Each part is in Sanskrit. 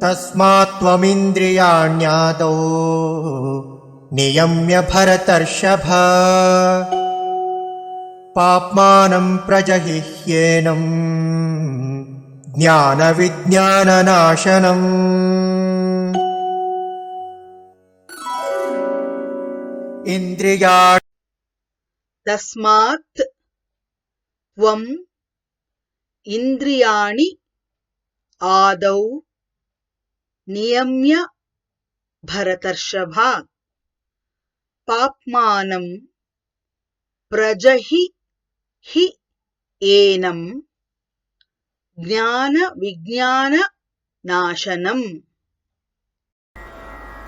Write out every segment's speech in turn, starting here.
तस्मात् त्वमिन्द्रियाण्यादौ नियम्य भरतर्षभ पाप्मानं प्रजहिह्येनं ज्ञानविज्ञाननाशनम्। इंद्रियाणि तस्मात् त्वम् इन्द्रियाणि आदौ नियम्य भरतर्षभ पाप्मानं प्रजहि एनं ज्ञानविज्ञाननाशनम्।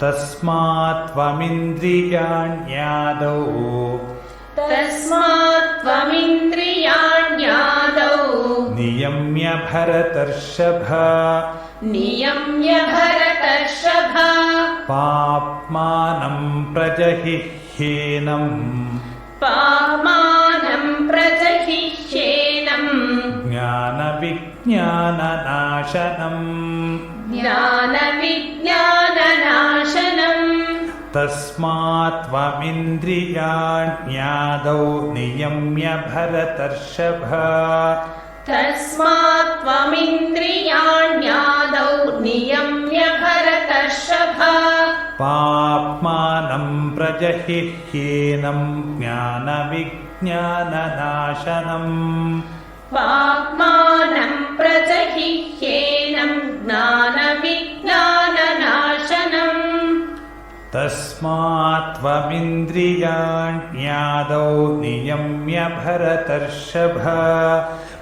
तस्मात् त्वमिन्द्रियाण्यादौ नियम्य भरतर्षभ पाप्मानं प्रजहिह्येनं ज्ञानविज्ञाननाशनम्। तस्मात् त्वमिन्द्रियाण्यादौ नियम्य भरतर्षभ पाप्मानं प्रजहिह्येनं ज्ञानविज्ञाननाशनम्। तस्मात् त्वमिन्द्रियाण्यादौ नियम्य भरतर्षभ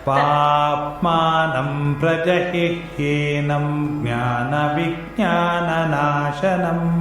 पाप्मानं प्रजहिह्येनं ज्ञानविज्ञाननाशनम्।